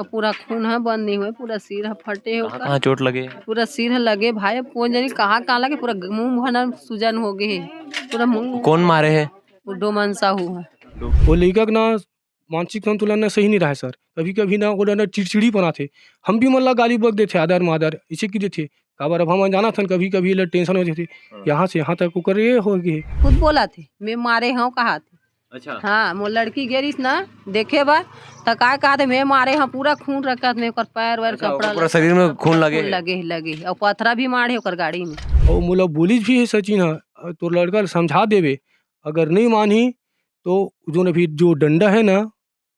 और पूरा खून है, बंद नहीं हुए, पूरा सिर है फटे है, कहाँ चोट लगे? पूरा सिर है लगे भाई। अब कौन जानी कहाँ कहाँ लगे, पूरा मुंह भना सूजन हो गए है, पूरा मुंह। कौन मारे है? वो डोमन साहू है। वो लड़का का ना मानसिक संतुलन ना सही नहीं रहा है सर। कभी कभी ना वो ना चिड़चिड़ी बना थे। हम भी मतलब गाली बक देते आदर मादर इसे की देते काबर। अब हम जाना था कभी कभी टेंशन होती थी यहाँ से यहाँ तक कर ये हो गए। खुद बोला थे मैं मारे हूँ कहा थे। अच्छा। हाँ वो लड़की गेरिस ना देखे बा तो का कहा थे मैं मारे हाँ, पूरा खून रखा था, मेरे पैर वैर कपड़ा पूरा शरीर में खून लगे? लगे और पथरा भी मारे ओकर गाड़ी में। और मोला बोलिस भी है सचिन है तो लड़का समझा देवे, अगर नहीं मानी तो जो अभी जो डंडा है ना,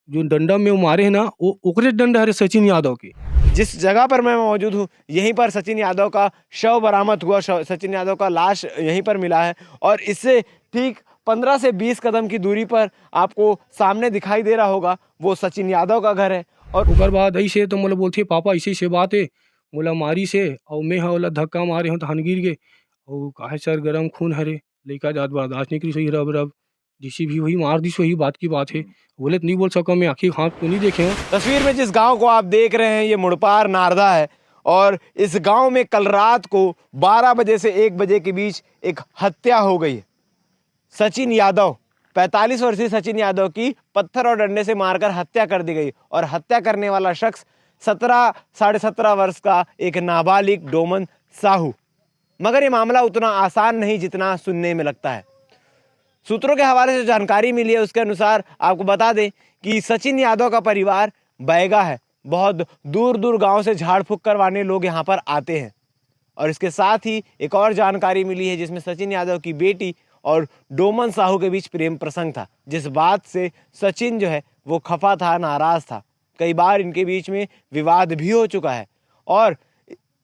जो डंडा में वो मारे है ना, वो ओकरे डंडा है सचिन यादव के। जिस जगह पर मैं मौजूद हूँ यहीं पर सचिन यादव का शव बरामद हुआ। सचिन यादव का लाश यहीं पर मिला है और इससे ठीक 15 से 20 कदम की दूरी पर आपको सामने दिखाई दे रहा होगा वो सचिन यादव का घर है। और ओकर बाद ऐसे तो मतलब बोलते पापा ऐसे से बात है मोला मारी से और मैं हाँ धक्का मारे हूँ तो हन गिर गए और काहे सर गरम खून हरे लड़का जात बर्दाश्त नहीं करी सही रब रब जिसी भी वही मार दी वही बात की बात है। बोले तो नहीं बोल सका मैं आखिर हाथ तो नहीं देखे हैं। तस्वीर में जिस गांव को आप देख रहे हैं ये मुड़पार नारदा है और इस गांव में कल रात को 12 बजे से 1 बजे के बीच एक हत्या हो गई है। सचिन यादव 45 वर्षीय सचिन यादव की पत्थर और डंडे से मारकर हत्या कर दी गई और हत्या करने वाला शख्स 17-17.5 वर्ष का एक नाबालिग डोमन साहू। मगर ये मामला उतना आसान नहीं जितना सुनने में लगता है। सूत्रों के हवाले से जानकारी मिली है उसके अनुसार आपको बता दें कि सचिन यादव का परिवार बैगा है। बहुत दूर दूर गांव से झाड़ फूक करवाने लोग यहां पर आते हैं। और इसके साथ ही एक और जानकारी मिली है जिसमें सचिन यादव की बेटी और डोमन साहू के बीच प्रेम प्रसंग था, जिस बात से सचिन जो है वो खफा था, नाराज था। कई बार इनके बीच में विवाद भी हो चुका है और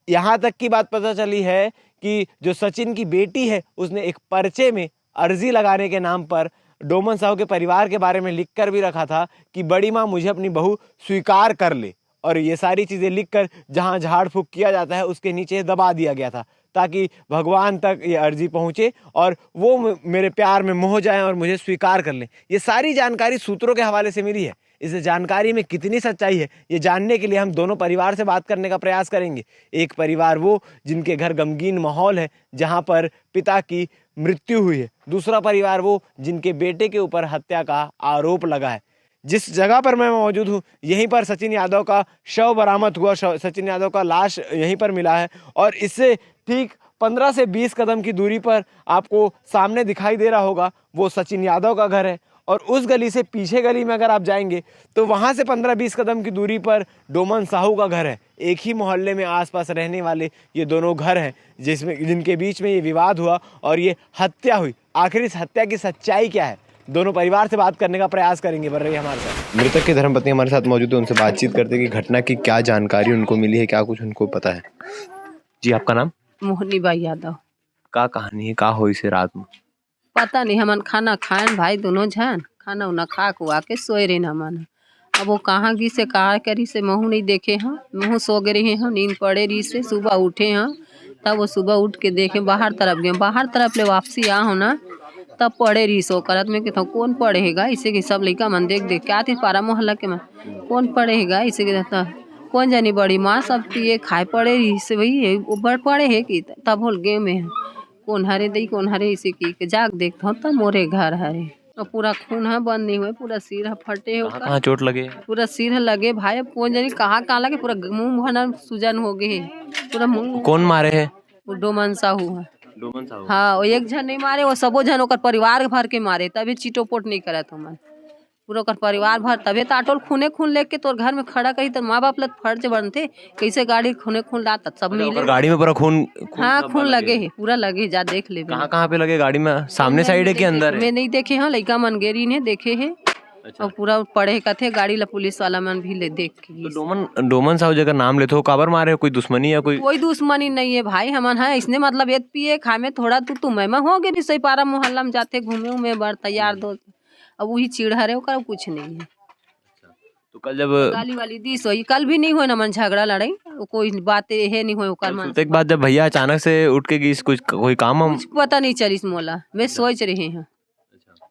यहाँ तक की बात पता चली है कि जो सचिन की बेटी है उसने एक पर्चे में अर्जी लगाने के नाम पर डोमन साहू के परिवार के बारे में लिख कर भी रखा था कि बड़ी माँ मुझे अपनी बहू स्वीकार कर ले। और ये सारी चीज़ें लिखकर जहाँ झाड़ फूक किया जाता है उसके नीचे दबा दिया गया था ताकि भगवान तक ये अर्जी पहुँचे और वो मेरे प्यार में मोह जाएं और मुझे स्वीकार कर लें। ये सारी जानकारी सूत्रों के हवाले से मिली है। इस जानकारी में कितनी सच्चाई है ये जानने के लिए हम दोनों परिवार से बात करने का प्रयास करेंगे। एक परिवार वो जिनके घर गमगीन माहौल है जहाँ पर पिता की मृत्यु हुई है, दूसरा परिवार वो जिनके बेटे के ऊपर हत्या का आरोप लगा है। जिस जगह पर मैं मौजूद हूँ यहीं पर सचिन यादव का शव बरामद हुआ। सचिन यादव का लाश यहीं पर मिला है और इससे ठीक 15 से 20 कदम की दूरी पर आपको सामने दिखाई दे रहा होगा वो सचिन यादव का घर है। और उस गली से पीछे गली में अगर आप जाएंगे तो वहाँ से 15-20 कदम की दूरी पर डोमन साहू का घर है। एक ही मोहल्ले में आसपास रहने वाले ये दोनों घर हैं जिनके बीच में ये विवाद हुआ और ये हत्या हुई। आखिर इस हत्या की सच्चाई क्या है, दोनों परिवार से बात करने का प्रयास करेंगे। बन रही हमारे साथ मृतक की धर्मपत्नी हमारे साथ मौजूद है, उनसे बातचीत करते कि घटना की क्या जानकारी उनको मिली है, क्या कुछ उनको पता है। जी आपका नाम? मोहनी बाई यादव। का कहानी है, का हुई से रात में? पता नहीं, हमन खाना खाएन भाई दोनों झन खाना उना खा खुआ के सोए रहे न मन। अब वो कहाँ गी से कहा करी से महू नहीं देखे हैं, महू सो गए रहे हैं, नींद पड़े रही से सुबह उठे हैं। तब वो सुबह उठ के देखे बाहर तरफ गए, बाहर तरफ ले वापसी आ हो ना तब पढ़े रही सो करत में कहता कौन पढ़ेगा इसे कि सब लड़का मन देख देख क्या थी पारा मोहल्ला के मन कौन पढ़ेगा इसे के कहता कौन जानी बड़ी माँ सब ये खाए पड़े रही से वही ऊपर पड़े है कि तब होल गे में कौन हरे दई कौन हरे इसे की जाग देखता हूँ तब मोरे घर हरे और पूरा खून है, बंद नहीं हुए, पूरा सिर है फटे है, कहाँ चोट लगे? पूरा सिर है लगे भाई। अब कौन जानी कहाँ कहाँ लगे, पूरा मुंह भना सूजन हो गए, पूरा मुंह। कौन मारे है? वो डोमन साहू है। डोमन साहू? हाँ वो एक जन नहीं मारे, वो सबो जन ओकर परिवार भर के मारे, तभी चिटोपोट नहीं करत हमन पूरा ओकर परिवार भर। तबे ताटोल खूने खून लेके तोर घर में खड़ा करी तो माँ बाप लग फर्ज बनते कैसे गाड़ी खूने खून लाता सब मिले। गाड़ी में पूरा खून? हाँ खून लगे है, पूरा लगे, जा देख ले। कहाँ कहाँ पे लगे गाड़ी में? सामने साइड है कि अंदर है? मैं नहीं देखे हाँ, लड़का मनगेरी ने देखे है। अच्छा। और पूरा पढ़े कथे गाड़ी ला पुलिस वाला मन भी ले देख के। तो डोमन साहू जगह नाम लेते हो काबर मारे, कोई दुश्मनी या कोई दुश्मनी नहीं है भाई हमन है इसने मतलब एक पिए खाए में थोड़ा तू मैं हो गए सही पारा मोहल्ला में जाते घूमे उमे बार तैयार दोस्त अब वही चिड़ हरे ओकर कुछ नहीं है। तो कल जब गाली वाली दी सोई कल भी नहीं हुए ना मन झगड़ा लड़ाई कोई बातें है नहीं हुए ओकर मन। एक बात जब भैया अचानक से उठ के गई कुछ कोई काम कुछ पता नहीं चलिस मोला मैं सोच रहे हैं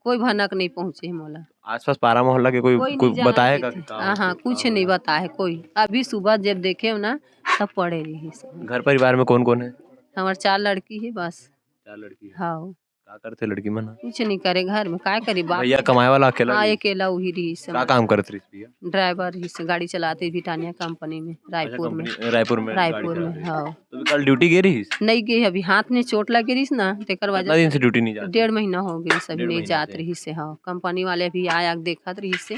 कोई भनक नहीं पहुँचे मोला। आसपास पारा मोहल्ला के कोई कोई नहीं कोई जानत बताएगा रहिथे। कि का हाँ हाँ, कुछ नहीं बताए कोई। अभी सुबह जब देखे हो ना तब पड़े रही सब। घर परिवार में कौन कौन है? हमार 4 लड़की है बस। 4 लड़की है। हाँ, का करते लड़की मन? कुछ नहीं करे घर में, काय करी बाप। भैया कमाए वाला अकेला हाँ, रही? अकेला वही रही का सब। काम करत रही भैया? ड्राइवर ही से गाड़ी चलाते ब्रिटानिया कंपनी में अच्छा, रायपुर में। रायपुर में गाड़ी रायपुर में चलाते? हाँ। तो कल ड्यूटी गे रही? नहीं गई अभी, हाथ में चोट लगे रही ना तेकर कितना वजह दिन से ड्यूटी नहीं जाती? 1.5 महीना हो गई सभी 1.5 नहीं महीना जात से? रही से। हाँ, कंपनी वाले भी आया के देखत रही से,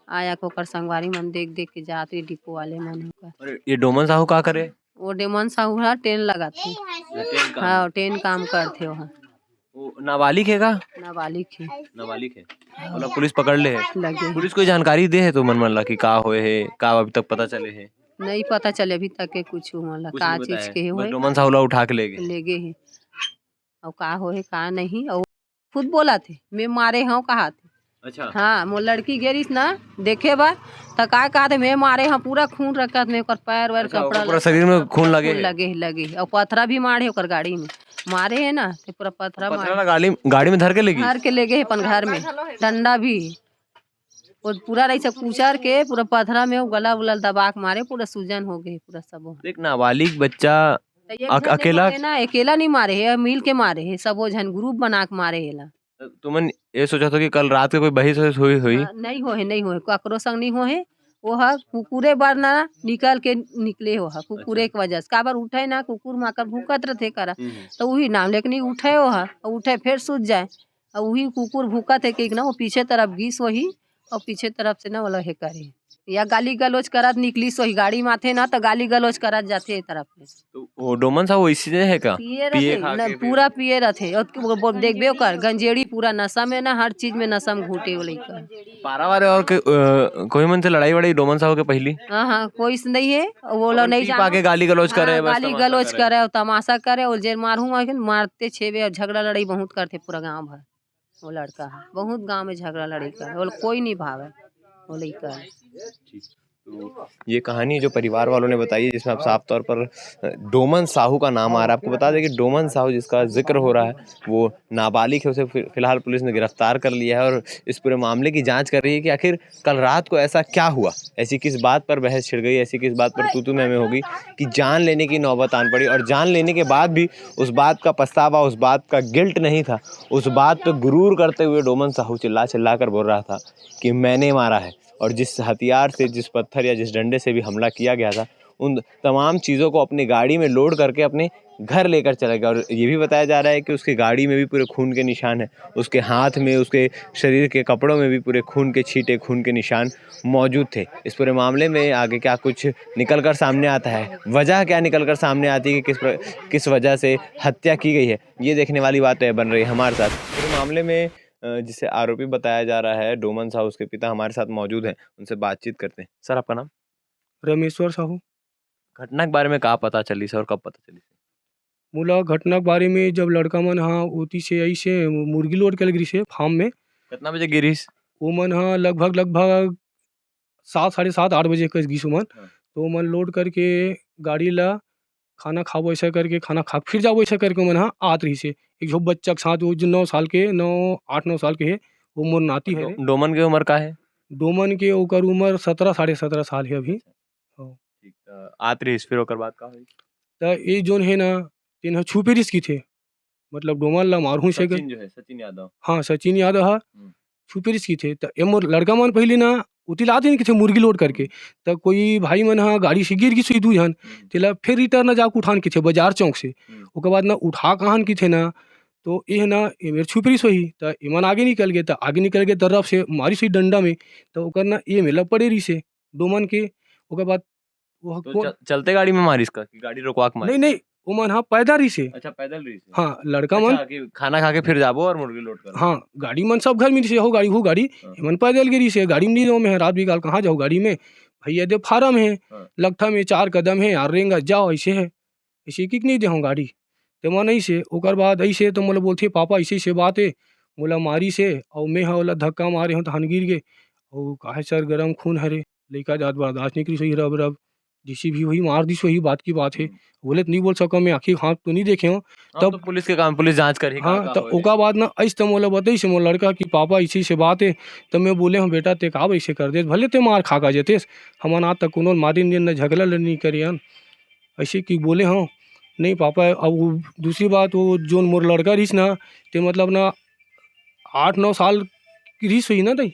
आया के ओकर संगवारी मन देख देख के जात रही डिपो वाले मन ओकर। और ये डोमन साहू का करे? वो डेमन साहू है ट्रेन लगाते। हाँ, ट्रेन काम करते वहाँ। वो नाबालिग है का? नाबालिग है नाबालिग है। मतलब पुलिस पकड़ ले है? लगे। पुलिस कोई जानकारी दे है तो मन ला कि का होए है, का अभी तक पता चले है? नहीं पता चले अभी तक के कुछ मतलब कुछ का नहीं चीज बताया। के बस हुए डोमन साहू ला उठा के ले गए। ले गए है। और का हो है का नहीं, और खुद बोला थे मैं मारे हूँ कहा थे। अच्छा। हाँ, मोर लड़की गेरिस ना देखे बा तो का कहा थे मैं मारे हाँ, पूरा खून रखत में ओकर पैर वैर अच्छा, कपड़ा पूरा शरीर में खून लगे है? लगे और पथरा भी मारे ओकर गाड़ी में मारे है ना, तो पूरा पथरा पथरा मारे ला गाड़ी में धर के लेगी? घर के ले गए अपन घर में। डंडा भी वो पूरा रही सब कुचर के पूरा पथरा में वो गला उला दबा के मारे, पूरा सूजन हो गए पूरा सब। देख नाबालिग बच्चा तो एक जन अकेला देखो है ना, अकेला नहीं मारे है, मिल के मारे है सब, वो झन ग्रुप बना के मारे है ला। तुमन ये सोचा था कि कल रात के कोई बहस वहस हुई? हाँ, नहीं हो है नहीं हो है, ककरो संग नहीं हो है। वो है कुकुरे बार ना निकल के निकले हो है, कुकुरे के वजह से का बार उठे ना, कुकुर माकर भूकत रहते करा तो वही नाम लेकिन उठे हो है, उठे फिर सूझ जाए और वही कुकुर भूकत है कि ना वो पीछे तरफ घीस वही और पीछे तरफ से ना वाला है करे या गाली गलोच करत निकली सोही गाड़ी माथे ना तो गाली गलोच करत जाते तरफ में। तो वो डोमन साहू इसी है का? पिए पिए रहते खा न, के फिर? पूरा पिए रहते और देखबे ओकर गंजेड़ी पूरा नशा में ना, हर चीज में नशा में घूटे वो लइका। पारा वाले और कोई मन से लड़ाई वड़ाई डोमन साहू के पहली? हाँ हाँ, कोई से नहीं है वो लोग नहीं पी पा के गाली गलौज करे, बस गाली तमाशा गलोच करे। करे और तमाशा करे और जेल मारू मारते छेबे और झगड़ा लड़ाई बहुत करते पूरा गांव भर। वो लड़का है बहुत गांव में झगड़ा लड़ाई करे, वो कोई नहीं भावे वो लड़का है। तो ये कहानी जो परिवार वालों ने बताई है जिसमें अब साफ तौर पर डोमन साहू का नाम आ रहा है। आपको बता दें कि डोमन साहू जिसका जिक्र हो रहा है वो नाबालिग है, उसे फिलहाल पुलिस ने गिरफ्तार कर लिया है और इस पूरे मामले की जांच कर रही है कि आखिर कल रात को ऐसा क्या हुआ, ऐसी किस बात पर बहस छिड़ गई, ऐसी किस बात पर तू में होगी कि जान लेने की नौबत आन पड़ी। और जान लेने के बाद भी उस बात का पछतावा, उस बात का गिल्ट नहीं था, उस बात पर गुरूर करते हुए डोमन साहू चिल्ला चिल्ला कर बोल रहा था कि मैंने मारा है। और जिस हथियार से, जिस पत्थर या जिस डंडे से भी हमला किया गया था, उन तमाम चीज़ों को अपनी गाड़ी में लोड करके अपने घर लेकर चला गया। और ये भी बताया जा रहा है कि उसकी गाड़ी में भी पूरे खून के निशान हैं, उसके हाथ में, उसके शरीर के कपड़ों में भी पूरे खून के छींटे, खून के निशान मौजूद थे। इस पूरे मामले में आगे क्या कुछ निकल कर सामने आता है, वजह क्या निकल कर सामने आती है कि किस वजह से हत्या की गई है, ये देखने वाली बातें बन रही है हमारे साथ। पूरे मामले में जिसे आरोपी बताया जा रहा है डोमन साहू, उसके पिता हमारे साथ मौजूद हैं, उनसे बातचीत करते हैं। सर आपका नाम? रमेश्वर साहू। घटना के बारे में कहाँ पता चली सर और कब पता चली? मोला घटना के बारे में जब लड़का मन हाँ ओती से आई से मुर्गी लोड के लगी से फार्म में, कितना बजे गिरीश? वो मन हाँ लगभग 7 साढ़े 7 8 बजे कस गिस मन। हाँ। तो मन लोड करके गाड़ी ला खाना खाओ ऐसा करके, खाना खा फिर जाओ ऐसा करके मन हाँ आत रही से एक झो बच्चा के साथ, वो जो 9 साल के 8 9 साल के है, वो मोर नाती है। डोमन की उम्र का है? डोमन के ओकर उम्र 17 साढ़े 17 साल है अभी। ठीक, आत रही फिर ओकर बाद का हुई? तो ये जोन है ना तीन छुपे रिस्क थे, मतलब डोमन ला मारू से सचिन जो है, सचिन यादव। हाँ सचिन यादव हा छुपे रिस्क थे। तो ये मोर लड़का मन पहले ना उती लाते नहीं थे मुर्गी लोड करके, तो कोई भाई मन हाँ गाड़ी से गिर गई सुई दू जन, तेला फिर रिटर्न जाके उठान के थे बाजार चौक से। उसके बाद ना उठा कहान की थे ना, तो ये ना ये मेरे छुपरी सोही, तो इमन आगे निकल गए, तो आगे निकल गए तरफ से मारी सुई डंडा में, तो ओकर ना ये मिला पड़े रही से डोमन के। उसके बाद वो तो चलते गाड़ी में मारी इसका कि गाड़ी रोकवा के मारी? नहीं वो मन हाँ पैदल रही से। अच्छा पैदल रही से। हाँ लड़का मन अच्छा, कि खाना खा के फिर जाबो और मुर्गी लोड कर। हाँ गाड़ी मन सब घर में से हो गाड़ी हो गाड़ी मन पैदल गिरी से गाड़ी में नहीं जाओ, मैं रात बिकाल कहाँ जाओ गाड़ी में, भैया दे फार्म है लगठा में 4 कदम है यार रेंगा जाओ ऐसे है, ऐसे कि नहीं दे गाड़ी तो मन ऐसे। ओकर बाद ऐसे तो मोला बोलते पापा ऐसे से बात है, मोला मारी से और मैं ओला धक्का मारे हूँ तो हन गिर गए और काहे सर गरम खून हरे लइका जात बर्दाश्त नहीं करी सही रब डीसी भी वही मार दी, वही बात की बात है। बोले तो नहीं बोल सका, मैं आँखी हाँख तो नहीं देखे हूँ। अब तो पुलिस के काम, पुलिस जांच कर ही हाँ, का तो होए। ओका बाद ना ऐसे तो मोला बताइस मोर लड़का कि पापा इसी से बात है। तब मैं बोले हूँ बेटा ते काब ऐसे कर दे, भले ते मार खा जेतेस, हमन आज तक कोनो मारी नहीं झगड़ा नहीं करियन ऐसे कि बोले हूँ। नहीं पापा, अब वो दूसरी बात, वो जो मोर लड़का रहीस ना, ते मतलब ना 8-9 साल की रीस हुई ना तई,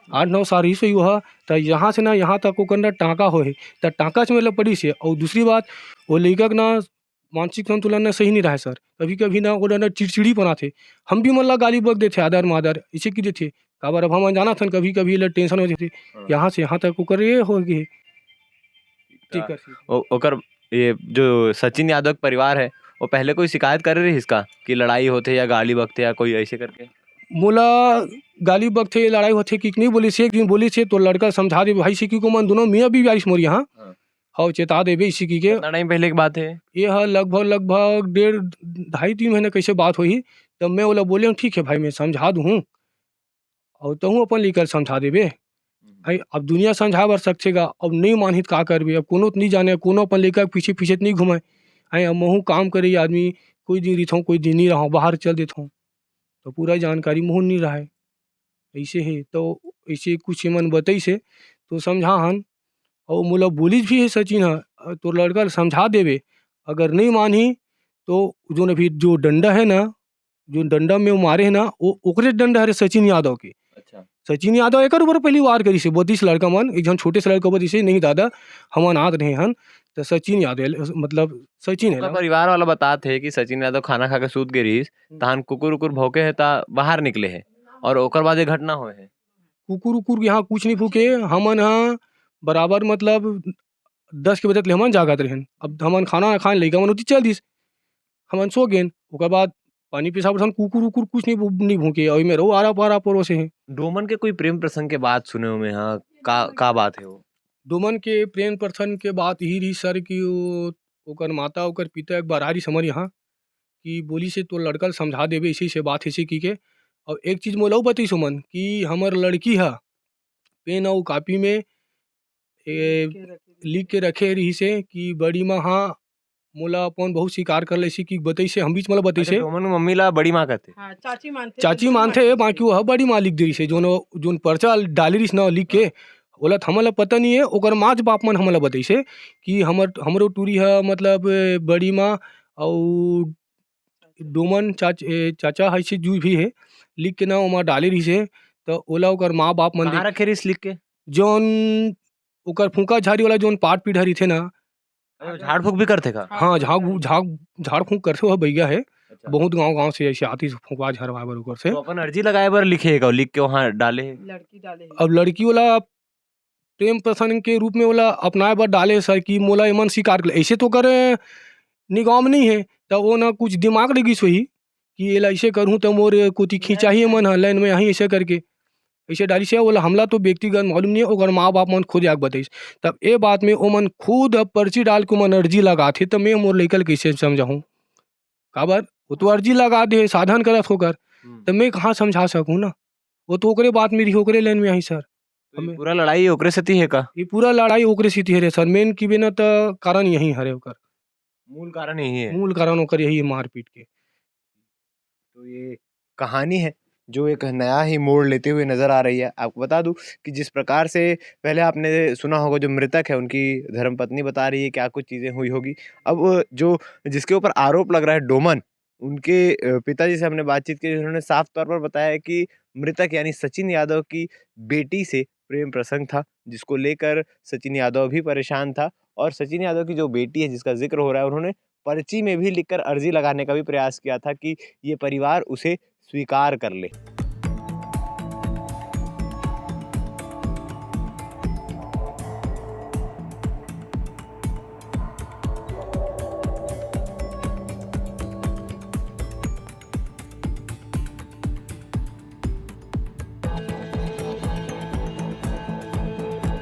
8-9 साल रीस हुई वह। तो यहाँ से ना यहाँ तक ओकर ना टाँका होए, तो टाँका से मतलब पड़ी से। और दूसरी बात, वो लइका के ना मानसिक संतुलन ना सही नहीं रहा है सर। कभी कभी ना वो ना चिड़चिड़ी बना थे, हम भी मतलब गाली बक देते आदर मादर इसे की देते। काबर अब हम जाना था कभी कभी ले टेंशन हो जाती, यहाँ से यहाँ तक ओकर ये हो गए। ठीक है। ओकर ये जो सचिन यादव का परिवार है, वो पहले कोई शिकायत कर रही इसका कि लड़ाई होते या गाली बकते या कोई ऐसे करके? मोला गाली बकथे लड़ाई होथे कि नहीं बोली से, एक दिन बोली से तो लड़का समझा दे भाई सिक्की को मन दोनों मियाँ भी आइस मोर यहाँ। हाँ। हाँ चेता देवे इसी की के। कितना टाइम पहले की बात है? ये है लगभग 1.5-2.5-3 महीने कैसे बात हुई। तब मैं बोला बोले ठीक है भाई मैं समझा दूँ, और तहूँ अपन लेकर समझा देबे भाई। अब दुनिया समझा बर सकछेगा, अब नहीं मानही तो का करबे। अब कोनो तो नहीं जाने, कोनो अपन लेकर पीछे पीछे तो नहीं घुमाए। आई अब महू काम करे आदमी, कोई दिन रही कोई दिन नहीं रहा, बाहर चल देता हूँ तो पूरा जानकारी मोहन नहीं रहा है। ऐसे है तो ऐसे कुछ मन बताई से तो समझा हन। और मोला बोली भी है सचिन हा तो लड़का ल समझा देवे। अगर नहीं मानही तो जो अभी जो डंडा है ना, जो डंडा में वो मारे है ना, वो ओकरे डंडा है सचिन यादव के। अच्छा। सचिन यादव एक ऊपर पहली वार करी से 32 लड़का मन, एक जन छोटे से लड़का बदी से नहीं दादा हमन आत रहे हन। तो सचिन यादव मतलब सचिन है ओकर ना। परिवार वाला बतात है कि सचिन यादव खाना खा के सूत गे रहीस, तहान कुकुर उकुर भौंके है ता बाहर निकले है और ओकर बाद ये घटना होए है। कुकुर उकुर यहाँ कुछ नहीं फूके, हमन हाँ बराबर मतलब 10 के बजे तक ले हमन जागत रहेन। अब हमन खाना खाए लइका मन उठी चल दिस, हमन सो गेन। ओकर बाद पानी पेशाब हम कुकुर उकुर कुछ नहीं भूके, और में रहो आरा पारा पड़ोसे हैं। डोमन के कोई प्रेम प्रसंग के बात सुने हो में? हाँ, का बात है वो? डोमन के प्रेम प्रसंग के बात यही रही सर कि वो ओकर माता ओकर पिता एक बार आ रही समझ यहाँ कि बोली से तो लड़का ल समझा देवे इसी से बात इसी की के। और एक चीज़ मोला बतई सुमन कि हमर लड़की हा पेन और कॉपी में लिख के रखे रही से कि बड़ी माँ हाँ मोला अपन बहुत स्वीकार कर ले कि बतई से हम बीच मोला बतई अच्छा, से डोमन मम्मी ला बड़ी माँ कहते? हाँ, चाची मानते चाची मानथे बाकी वो बड़ी माँ लिख दे से जोन पर्चा डाली रही ना लिख के। बोला हमला पता नहीं है, ओकर माँ बाप मन हमला बतई से कि हमरो टूरी है मतलब बड़ी माँ और डोमन चाचा है से जू भी है लिख के ना ओमा डाले रही से। तो ओला ओकर माँ बाप मन कहाँ रखे रहीस लिख के? जोन ओकर फूका झाड़ी वाला जोन पाट पीढ़ा रही थे ना। अरे, वो झाड़ फूक भी करते का? हाँ झाड़ फूक करते हुआ भैया है। अच्छा। बहुत गांव से ऐसे आती फूकवा झड़वा बर ओकर से। तो अपन अर्जी लगाए बर लिखे का, लिख के वहाँ डाले है? लड़की डाले अब लड़की वाला प्रेम प्रसंग के रूप में बोला अपनाए बर डाले सर कि मोला एमन स्वीकार कर ऐसे तो करे निगाह में नहीं है। तो वो ना कुछ दिमाग लगी सोही कि एला ऐसे करूँ तो मोर कोती खींचाही मन ह लाइन में यहीं ऐसे करके ऐसे डाली से बोला हमला तो व्यक्तिगत मालूम नहीं है, ओकर माँ बाप मन खुद आग बताइस। तब ए बात में ओ मन खुद अब पर्ची डाल के मन अर्जी लगाथे। तो मैं मोर लइका ल कैसे समझाऊँ, काबर वो तो अर्जी लगा दे साधन करत होकर, तो मैं कहाँ समझा सकूँ ना। वो तो ओकरे बात मेरी ओकरे लाइन में आई सर। तो ये पूरा लड़ाई ओकरे सेती है का? ये पूरा लड़ाई ओकरे सेती हरे सर। मेन की बिना तो कारण यही हरे ओकर, मूल कारण यही है। मूल कारण ओकर यही है मारपीट के। तो ये कहानी है जो एक नया ही मोड़ लेते हुए नजर आ रही है। आपको बता दूं कि जिस प्रकार से पहले आपने सुना होगा, जो मृतक है उनकी धर्मपत्नी बता रही है क्या कुछ चीज़ें हुई होगी। अब जो जिसके ऊपर आरोप लग रहा है डोमन, उनके पिताजी से हमने बातचीत की, उन्होंने साफ तौर पर बताया है कि मृतक यानी सचिन यादव की बेटी से प्रेम प्रसंग था, जिसको लेकर सचिन यादव भी परेशान था। और सचिन यादव की जो बेटी है जिसका जिक्र हो रहा है, उन्होंने पर्ची में भी लिखकर अर्जी लगाने का भी प्रयास किया था कि ये परिवार उसे स्वीकार कर ले।